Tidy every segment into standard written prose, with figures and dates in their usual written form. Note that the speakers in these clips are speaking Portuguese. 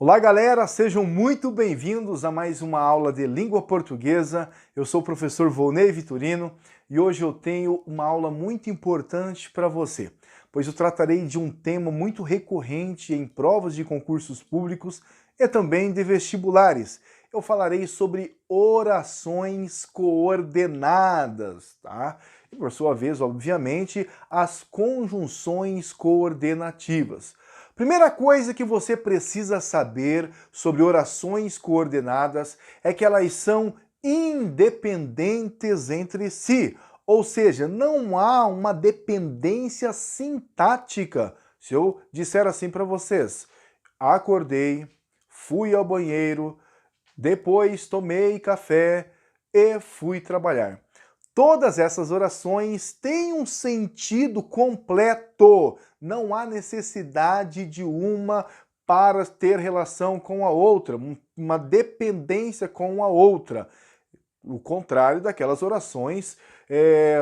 Olá galera, sejam muito bem-vindos a mais uma aula de língua portuguesa. Eu sou o professor Volney Vitorino e hoje eu tenho uma aula muito importante para você, pois eu tratarei de um tema muito recorrente em provas de concursos públicos e também de vestibulares. Eu falarei sobre orações coordenadas, tá? E por sua vez, obviamente, as conjunções coordenativas. Primeira coisa que você precisa saber sobre orações coordenadas é que elas são independentes entre si, ou seja, não há uma dependência sintática. Se eu disser assim para vocês, acordei, fui ao banheiro, depois tomei café e fui trabalhar. Todas essas orações têm um sentido completo. Não há necessidade de uma para ter relação com a outra, uma dependência com a outra. O contrário daquelas orações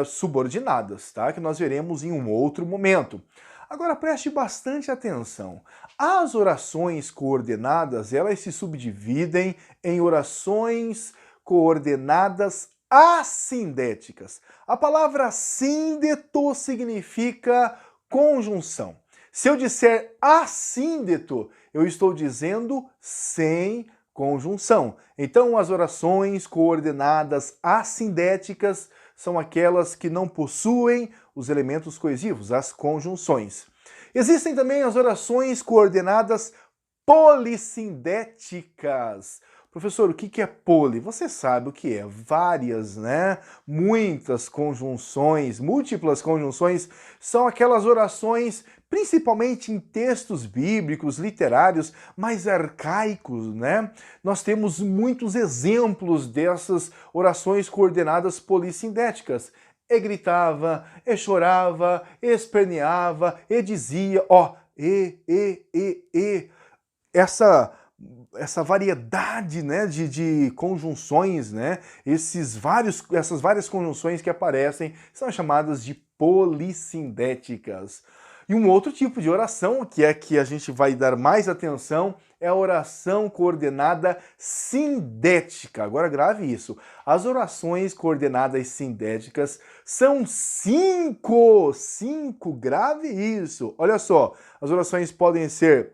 subordinadas, tá? Que nós veremos em um outro momento. Agora preste bastante atenção. As orações coordenadas, elas se subdividem em orações coordenadas assindéticas. A palavra síndeto significa conjunção. Se eu disser assíndeto, eu estou dizendo sem conjunção. Então, as orações coordenadas assindéticas são aquelas que não possuem os elementos coesivos, as conjunções. Existem também as orações coordenadas polissindéticas. Professor, o que é poli? Você sabe o que é. Várias, né? Muitas conjunções, múltiplas conjunções, são aquelas orações, principalmente em textos bíblicos, literários, mais arcaicos, né? Nós temos muitos exemplos dessas orações coordenadas polissindéticas. E gritava, e chorava, e esperneava, e dizia, ó, e. Essa variedade, né, de conjunções, né, essas várias conjunções que aparecem são chamadas de polissindéticas. E um outro tipo de oração, que é que a gente vai dar mais atenção, é a oração coordenada sindética. Agora grave isso. As orações coordenadas sindéticas são cinco, grave isso. Olha só, as orações podem ser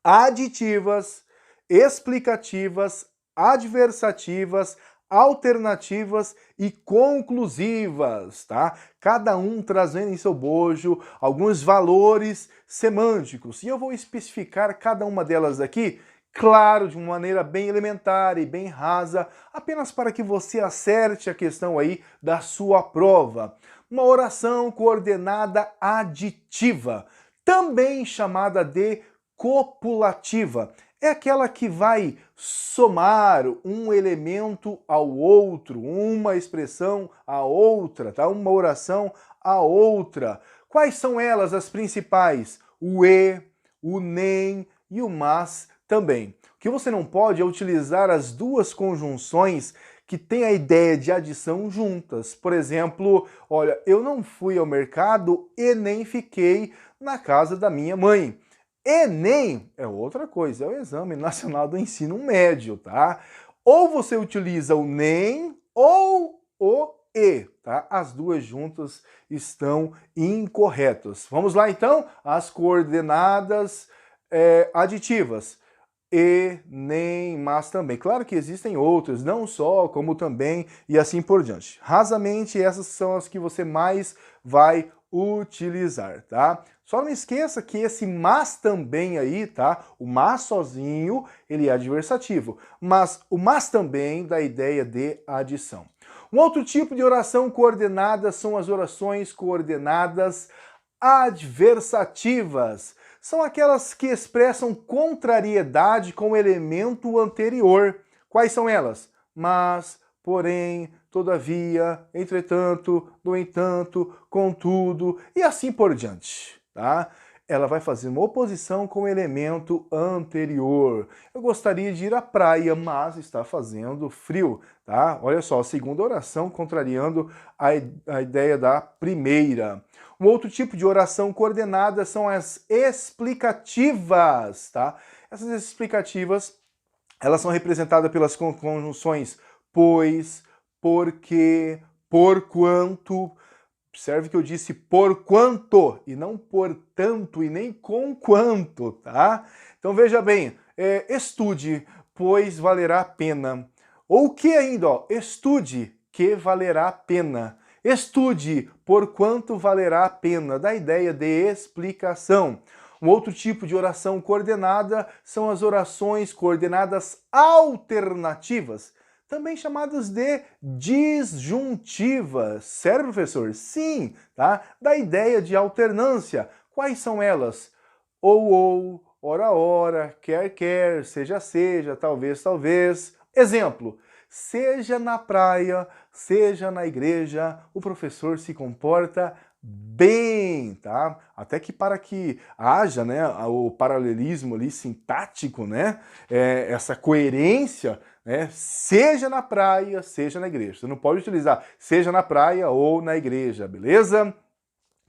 aditivas, explicativas, adversativas, alternativas e conclusivas, tá? Cada um trazendo em seu bojo alguns valores semânticos. E eu vou especificar cada uma delas aqui, claro, de uma maneira bem elementar e bem rasa, apenas para que você acerte a questão aí da sua prova. Uma oração coordenada aditiva, também chamada de copulativa, é aquela que vai somar um elemento ao outro, uma expressão à outra, tá? Uma oração à outra. Quais são elas as principais? O e, o nem e o mas também. O que você não pode é utilizar as duas conjunções que têm a ideia de adição juntas. Por exemplo, olha, eu não fui ao mercado e nem fiquei na casa da minha mãe. Enem é outra coisa, é o Exame Nacional do Ensino Médio, tá? Ou você utiliza o NEM ou o E, tá? As duas juntas estão incorretas. Vamos lá então? As coordenadas aditivas. E, nem, mas também. Claro que existem outras, não só, como também, e assim por diante. Rasamente, essas são as que você mais vai utilizar, tá? Só não esqueça que esse mas também aí, tá? O mas sozinho, ele é adversativo, mas o mas também dá ideia de adição. Um outro tipo de oração coordenada são as orações coordenadas adversativas. São aquelas que expressam contrariedade com o elemento anterior. Quais são elas? Mas, porém, todavia, entretanto, no entanto, contudo, e assim por diante, tá? Ela vai fazer uma oposição com o elemento anterior. Eu gostaria de ir à praia, mas está fazendo frio, tá? Olha só, a segunda oração contrariando a ideia da primeira. Um outro tipo de oração coordenada são as explicativas, tá? Essas explicativas, elas são representadas pelas conjunções pois, porque, porquanto. Observe que eu disse por quanto, e não por tanto, e nem com quanto, tá? Então veja bem, estude, pois valerá a pena. Ou que ainda, ó, estude, que valerá a pena. Estude, porquanto valerá a pena. Da ideia de explicação. Um outro tipo de oração coordenada são as orações coordenadas alternativas, também chamadas de disjuntivas. Sério, professor? Sim, tá? Da ideia de alternância. Quais são elas? Ou, ora, ora, quer, seja, talvez. Exemplo, seja na praia, seja na igreja, o professor se comporta bem, tá? Até que para que haja, né, o paralelismo ali sintático, né, essa coerência, né, seja na praia, seja na igreja. Você não pode utilizar seja na praia ou na igreja, beleza?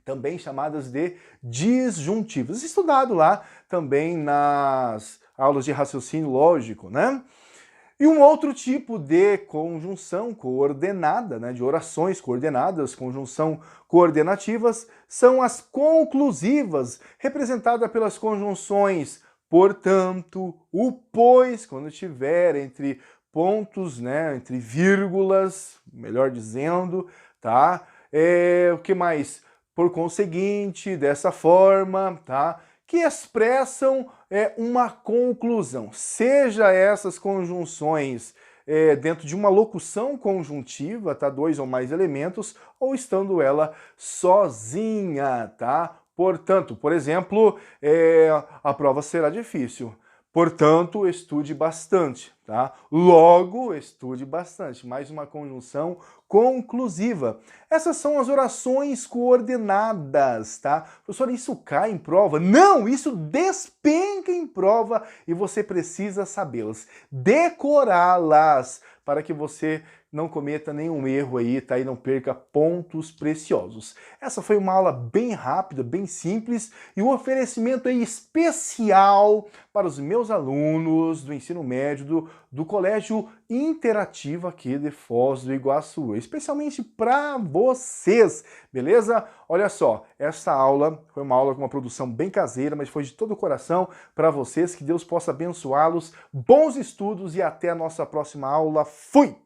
Também chamadas de disjuntivas. Estudado lá também nas aulas de raciocínio lógico, né? E um outro tipo de conjunção coordenada, né, de orações coordenadas, conjunção coordenativas, são as conclusivas, representada pelas conjunções portanto, o pois, quando estiver entre pontos, né, entre vírgulas, melhor dizendo, tá? O que mais? Por conseguinte, dessa forma, tá? Que expressam uma conclusão. Seja essas conjunções dentro de uma locução conjuntiva, tá? Dois ou mais elementos, ou estando ela sozinha, tá? Portanto, por exemplo, a prova será difícil. Portanto, estude bastante, tá? Logo, estude bastante. Mais uma conjunção conclusiva. Essas são as orações coordenadas, tá? Professor, isso cai em prova? Não, isso despenca em prova e você precisa sabê-las, decorá-las, para que você não cometa nenhum erro aí, tá? E não perca pontos preciosos. Essa foi uma aula bem rápida, bem simples e um oferecimento aí especial para os meus alunos do ensino médio do Colégio Interativo aqui de Foz do Iguaçu, especialmente para vocês, beleza? Olha só, essa aula foi uma aula com uma produção bem caseira, mas foi de todo o coração para vocês, que Deus possa abençoá-los, bons estudos e até a nossa próxima aula. Fui!